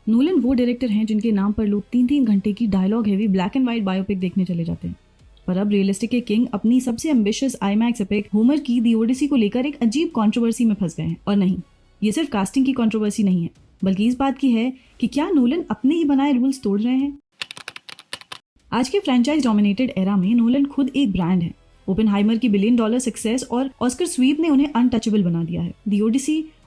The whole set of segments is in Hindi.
नोलन वो डायरेक्टर हैं जिनके नाम पर लोग 3-3 घंटे की dialogue heavy black and white biopic देखने चले जाते हैं। पर अब रियलिस्टिक के किंग अपनी सबसे एम्बिशियस आईमैक्स एपिक होमर की दी ओडिसी को लेकर एक अजीब कंट्रोवर्सी में फंस गए हैं। और नहीं, ये सिर्फ कास्टिंग की कंट्रोवर्सी नहीं है, बल्कि इस बात की है कि क्या नोलन अपने ही बनाए रूल्स तोड़ रहे हैं। आज के फ्रेंचाइज डोमिनेटेड एरा में नोलन खुद एक ब्रांड है। ओपेनहाइमर की $1 बिलियन सक्सेस और ऑस्कर स्वीप ने उन्हें अनटचेबल बना दिया है। दी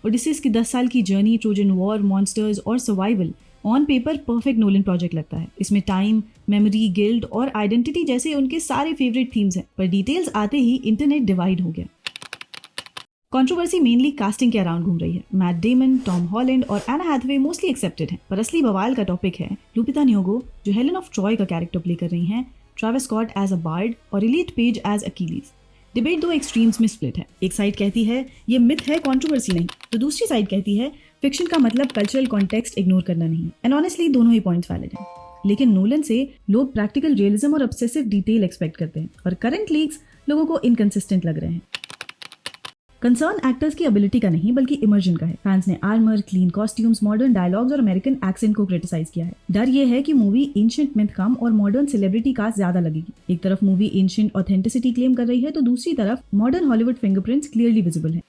ओडिसीज की 10 साल की जर्नी, ट्रोजन वॉर, मॉन्स्टर्स और survival on paper perfect Nolan project लगता है। इसमें टाइम, मेमोरी, गिल्ड और आइडेंटिटी जैसे उनके सारे फेवरेट थीम्स हैं, पर डिटेल्स आते ही इंटरनेट डिवाइड हो गया। कंट्रोवर्सी मेनली कास्टिंग के अराउंड घूम रही है। मैट डेमन, टॉम हॉलैंड और एना हैथवे मोस्टली एक्सेप्टेड हैं, पर असली बवाल का टॉपिक है लुपिता न्योगो जो हेलेन ऑफ ट्रॉय का कैरेक्टर प्ले कर रही हैं, Travis Scott as a bard और Elliot Page as Achilles. Debate दो एक्सट्रीम्स में स्प्लिट है। एक साइड कहती है ये मिथ है, कंट्रोवर्सी नहीं, तो दूसरी साइड कहती है फिक्शन का मतलब कल्चरल कॉन्टेक्स्ट इग्नोर करना नहीं है। एंड ऑनेस्टली दोनों ही पॉइंट्स वैलिड हैं। लेकिन नोलन से लोग प्रैक्टिकल रियलिज्म और ऑब्सेसिव डिटेल एक्सपेक्ट करते हैं, और करंट लीक्स लोगों को इनकंसिस्टेंट लग रहे हैं। कंसर्न एक्टर्स की एबिलिटी का नहीं बल्कि इमर्जन का है। फैंस ने armour, clean costumes, modern dialogues और अमेरिकन एक्सेंट को क्रिटिसाइज किया है। डर ये है कि मूवी एंशिएंट मिथ कम और मॉडर्न सेलिब्रिटी कास्ट ज्यादा लगेगी। एक तरफ मूवी एंशिएंट ऑथेंटिसिटी क्लेम कर रही है, तो दूसरी तरफ modern Hollywood fingerprints clearly visible है।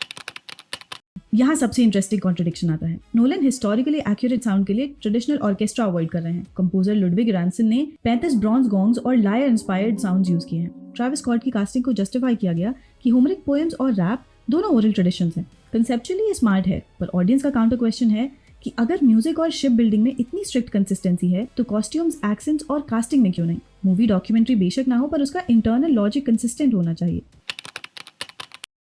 यहाँ सबसे इंटरेस्टिंग कॉन्ट्रडिक्शन आता है। नोलन हिस्टोरिकली एक्यूरेट साउंड के लिए ट्रेडिशनल ऑर्केस्ट्रा अवॉइड कर रहे हैं। कंपोजर लुडविग रैंसन ने 35 ब्रॉन्ज गॉन्ग्स और लायर इंस्पायर्ड साउंड्स यूज किए हैं। ट्रेविस स्कॉट की कास्टिंग को जस्टिफाई किया गया कि होमरिक पोएम्स और रैप दोनों ओरल ट्रेडिशंस हैं। कंसेप्चुअली ये स्मार्ट है, पर ऑडियंस का काउंटर क्वेश्चन है कि अगर म्यूजिक और शिप बिल्डिंग में इतनी स्ट्रिक्ट कंसिस्टेंसी है, तो कॉस्ट्यूम्स, एक्सेंट्स और कास्टिंग में क्यों नहीं? मूवी डॉक्यूमेंट्री बेशक ना हो, पर उसका इंटरनल लॉजिक कंसिस्टेंट होना चाहिए।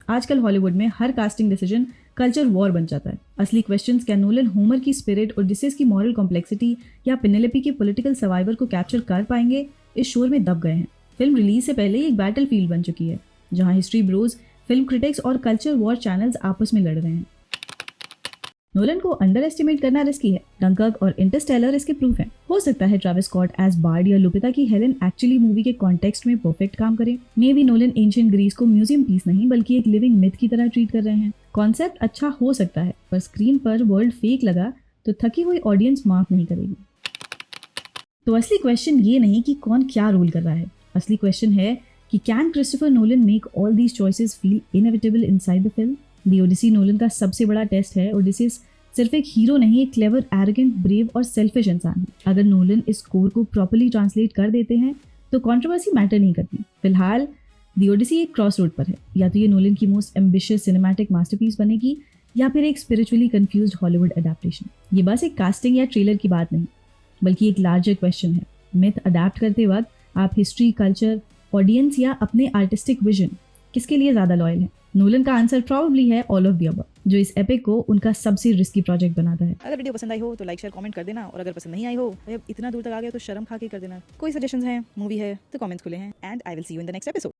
आजकल हॉलीवुड में हर कास्टिंग डिसीजन कल्चर वॉर बन जाता है। असली क्वेश्चंस, क्या नोलन होमर की स्पिरिट, ओडिसीज की मॉरल कॉम्प्लेक्सिटी या पेनेलोपी के पॉलिटिकल सर्वाइवर को कैप्चर कर पाएंगे, इस शोर में दब गए हैं। फिल्म रिलीज से पहले एक बैटल फील्ड बन चुकी है, जहां हिस्ट्री ब्रोज, फिल्म क्रिटिक्स और कल्चर वॉर चैनल्स आपस में लड़ रहे हैं। नोलन को अंडर एस्टिमेट करना रिस्की है। डंकर्क और इंटरस्टेलर इसके प्रूफ हैं। हो सकता है ट्रेविस स्कॉट एज बार्ड या लुपिता की हेलेन एक्चुअली मूवी के कॉन्टेक्स्ट में परफेक्ट काम करे। May be Nolan ancient Greece को म्यूजियम पीस नहीं बल्कि एक लिविंग मिथ की तरह ट्रीट कर रहे हैं। कॉन्सेप्ट अच्छा हो सकता है, पर स्क्रीन पर वर्ल्ड फेक लगा तो थकी हुई ऑडियंस माफ नहीं करेगी। तो असली क्वेश्चन ये नहीं कि कौन क्या रोल कर रहा है, असली क्वेश्चन है कि can Christopher Nolan make all these choices feel inevitable inside the film. The Odyssey Nolan का सबसे बड़ा टेस्ट है। ओडिसीज सिर्फ एक हीरो नहीं, एक क्लेवर, एरोगेंट, ब्रेव और सेल्फिश इंसान है। अगर नोलन इस कोर को प्रॉपर्ली ट्रांसलेट कर देते हैं तो कंट्रोवर्सी मैटर नहीं करती। फिलहाल दी ओडिसी एक क्रॉस रोड पर है। या तो ये नोलन की मोस्ट एम्बिशियस सिनेमैटिक मास्टरपीस बनेगी, या फिर एक स्पिरिचुअली कंफ्यूज्ड हॉलीवुड अडेप्टेशन। ये बस एक कास्टिंग या ट्रेलर की बात नहीं, बल्कि एक लार्जर क्वेश्चन है। मिथ अडेप्ट करते वक्त आप हिस्ट्री, कल्चर, ऑडियंस या अपने आर्टिस्टिक विजन किसके लिए ज्यादा लॉयल है? नोलन का आंसर प्रॉबली है ऑल ऑफ द अबव, जो इस एपिक को उनका सबसे रिस्की प्रोजेक्ट बनाता है। अगर वीडियो पसंद आई हो तो लाइक, शेयर, कमेंट कर देना, और अगर पसंद नहीं आई हो, अब इतना दूर तक आ गया तो शर्म खा के कर देना। कोई सजेशंस हैं, मूवी है तो कमेंट्स खुले हैं, and I will see you in the next episode.